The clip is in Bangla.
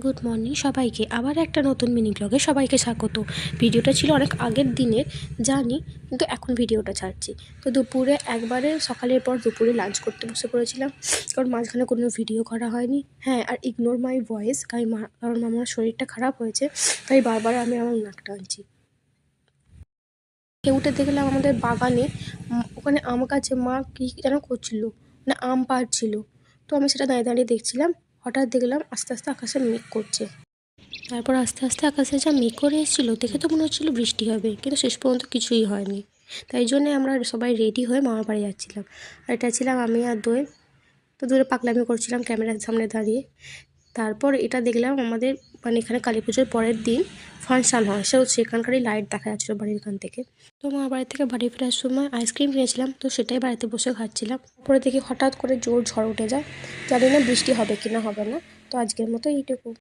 গুড মর্নিং সবাইকে, আবার একটা নতুন মিনি ব্লগে সবাইকে স্বাগত। ভিডিওটা ছিল অনেক আগের দিনের জানি, কিন্তু এখন ভিডিওটা ছাড়ছি। তো দুপুরে একবারে সকালের পর দুপুরে লাঞ্চ করতে বসে পড়েছিলাম, কারণ মাঝখানে কোনো ভিডিও করা হয়নি। হ্যাঁ, আর ইগনোর মাই ভয়েস, কারণ আমার শরীরটা খারাপ হয়েছে, তাই বারবার আমি আমার নাক টানছি। উঠে দেখলাম আমাদের বাগানে ওখানে আম গাছে মা কী যেন করছিল, মানে আম পাড়ছিল। তো আমি সেটা দাঁড়িয়ে দাঁড়িয়ে দেখছিলাম। হঠাৎ দেখলাম আস্তে আস্তে আকাশে মেঘ করছে। তারপর আস্তে আস্তে আকাশে যা মেঘ করে এসেছিলো, দেখে তো মনে হচ্ছিলো বৃষ্টি হবে, কিন্তু শেষ পর্যন্ত কিছুই হয়নি। তাই জন্যে আমরা সবাই রেডি হয়ে মামার বাড়ি যাচ্ছিলাম। আর এটা ছিলাম আমি আর দোয়েল। তো দূরে পাগলামি করছিলাম ক্যামেরার সামনে দাঁড়িয়ে। তারপর এটা দেখলাম আমাদের মানে এখানে কালী পুজোর পরের দিন ফাংশান হয়, সেখানকারই লাইট দেখা যাচ্ছিলো বাড়ির এখান থেকে। তো মামার বাড়ি থেকে বাড়ি ফেরার সময় আইসক্রিম কিনেছিলাম, তো সেটাই বাড়িতে বসে খাচ্ছিলাম। পরে দেখি হঠাৎ করে জোর ঝড় উঠে যায়। জানি না বৃষ্টি হবে কি না হবে না। তো আজকের মতো এইটুকু।